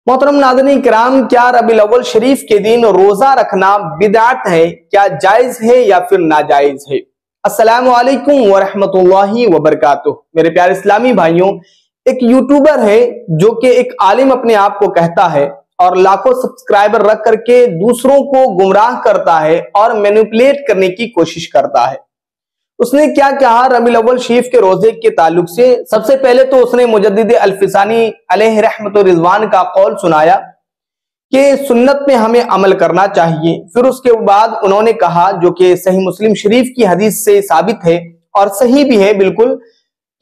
मोहतरम नाज़रीन किराम, क्या रबीउल अव्वल शरीफ के दिन रोजा रखना बिदअत है? क्या जायज है या फिर नाजायज है? अस्सलामु अलैकुम वरहमतुल्लाहि वबरकातुह। मेरे प्यारे इस्लामी भाइयों, एक यूट्यूबर है जो कि एक आलिम अपने आप को कहता है और लाखों सब्सक्राइबर रख करके दूसरों को गुमराह करता है और मैनिपुलेट करने की कोशिश करता है। उसने क्या कहा रबीउल अव्वल शरीफ के रोजे के ताल्लुक से? सबसे पहले तो उसने मुजद्दिद अल-फिसानी अलैहि रहमत व रिजवान का कौल सुनाया कि सुन्नत में हमें अमल करना चाहिए। फिर उसके बाद उन्होंने कहा, जो कि सही मुस्लिम शरीफ की हदीस से साबित है और सही भी है बिल्कुल,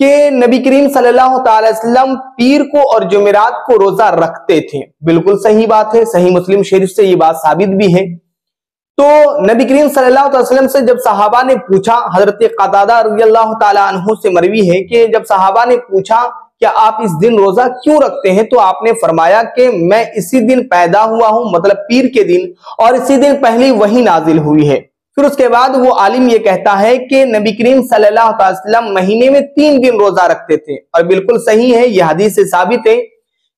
कि नबी करीम सल्लल्लाहु अलैहि वसल्लम पीर को और जुमेरात को रोजा रखते थे। बिल्कुल सही बात है, सही मुस्लिम शरीफ से ये बात साबित भी है। तो नबी करीम सल्लल्लाहु अलैहि वसल्लम से जब सहाबा ने पूछा, हजरत क़तादा रज़ियल्लाहु ताला अन्हु से मरवी है कि जब सहाबा ने पूछा कि आप इस दिन रोजा क्यों रखते हैं, तो आपने फरमाया कि मैं इसी दिन पैदा हुआ हूं, मतलब पीर के दिन, और इसी दिन पहली वही नाजिल हुई है। फिर उसके बाद वो आलिम ये कहता है कि नबी करीम सल्लल्लाहु अलैहि वसल्लम महीने में 3 दिन रोजा रखते थे, और बिल्कुल सही है, यह हदीस से साबित है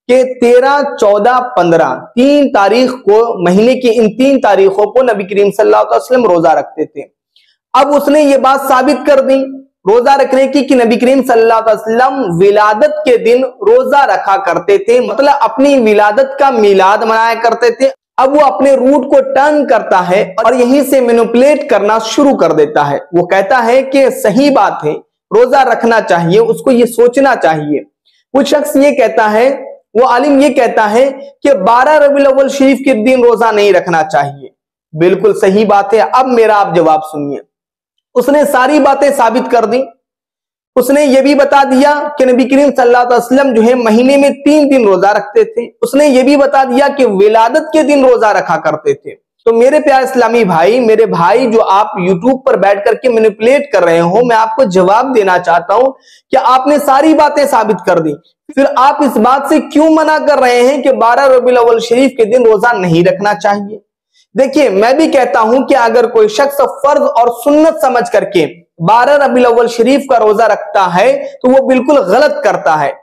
कि 13, 14, 15 3 तारीख को, महीने की इन 3 तारीखों को नबी करीम सल्लल्लाहु अलैहि वसल्लम रोजा रखते थे। अब उसने ये बात साबित कर दी रोजा रखने की कि नबी करीम सल्लल्लाहु अलैहि वसल्लम विलादत के दिन रोजा रखा करते थे, मतलब अपनी विलादत का मिलाद मनाया करते थे। अब वो अपने रूट को टर्न करता है और यहीं से मैनिपुलेट करना शुरू कर देता है। वो कहता है कि सही बात है, रोजा रखना चाहिए, उसको ये सोचना चाहिए। वो शख्स ये कहता है, वो आलिम ये कहता है कि 12 रबीउल अव्वल शरीफ के दिन रोजा नहीं रखना चाहिए। बिल्कुल सही बात है। अब मेरा आप जवाब सुनिए। उसने सारी बातें साबित कर दी। उसने ये भी बता दिया कि नबी करीम सल्लल्लाहु अलैहि वसल्लम जो है महीने में 3 दिन रोजा रखते थे। उसने ये भी बता दिया कि विलादत के दिन रोजा रखा करते थे। तो मेरे प्यारे इस्लामी भाई, मेरे भाई जो आप यूट्यूब पर बैठ करके मैनिपुलेट कर रहे हो, मैं आपको जवाब देना चाहता हूं कि आपने सारी बातें साबित कर दी, फिर आप इस बात से क्यों मना कर रहे हैं कि 12 रबीउल अव्वल शरीफ के दिन रोजा नहीं रखना चाहिए? देखिए, मैं भी कहता हूं कि अगर कोई शख्स फर्ज और सुन्नत समझ करके 12 रबीउल अव्वल शरीफ का रोजा रखता है तो वो बिल्कुल गलत करता है।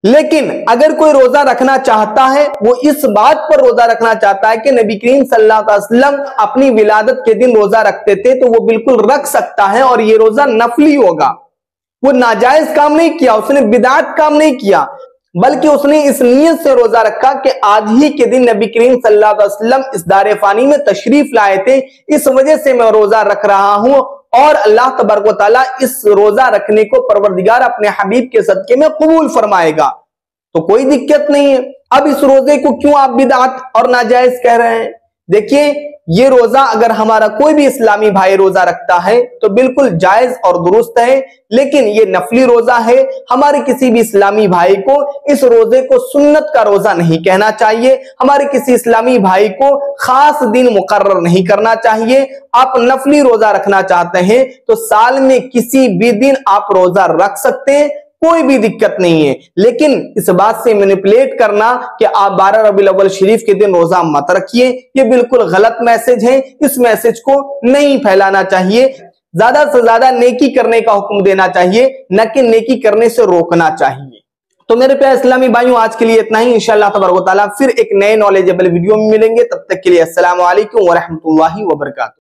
लेकिन अगर कोई रोजा रखना चाहता है, वो इस बात पर रोजा रखना चाहता है कि नबी करीम सल्लल्लाहु अलैहि वसल्लम अपनी विलादत के दिन रोजा रखते थे, तो वो बिल्कुल रख सकता है और ये रोजा नफली होगा। वो नाजायज काम नहीं किया, उसने बिदअत काम नहीं किया, बल्कि उसने इस नियत से रोजा रखा कि आज ही के दिन नबी करीम सल्लल्लाहु अलैहि वसल्लम इस दारे फानी में तशरीफ लाए थे, इस वजह से मैं रोजा रख रहा हूं और अल्लाह तबारक व तआला इस रोजा रखने को परवरदिगार अपने हबीब के सदके में कबूल फरमाएगा, तो कोई दिक्कत नहीं है। अब इस रोजे को क्यों आप बिदअत और नाजायज कह रहे हैं? देखिए, ये रोजा अगर हमारा कोई भी इस्लामी भाई रोजा रखता है तो बिल्कुल जायज और दुरुस्त है, लेकिन ये नफली रोजा है। हमारे किसी भी इस्लामी भाई को इस रोजे को सुन्नत का रोजा नहीं कहना चाहिए। हमारे किसी इस्लामी भाई को खास दिन मुकर्रर नहीं करना चाहिए। आप नफली रोजा रखना चाहते हैं तो साल में किसी भी दिन आप रोजा रख सकते हैं, कोई भी दिक्कत नहीं है। लेकिन इस बात से मैनिपुलेट करना कि आप 12 रबीउल अव्वल शरीफ के दिन रोजा मत रखिए, ये बिल्कुल गलत मैसेज है। इस मैसेज को नहीं फैलाना चाहिए। ज्यादा से ज्यादा नेकी करने का हुक्म देना चाहिए, न कि नेकी करने से रोकना चाहिए। तो मेरे प्यारे इस्लामी भाइयों, आज के लिए इतना ही। इंशाअल्लाह तबारक व तआला फिर एक नए नॉलेजेबल वीडियो में मिलेंगे। तब तक के लिए अस्सलाम वालेकुम व रहमतुल्लाहि व बरकातुहू।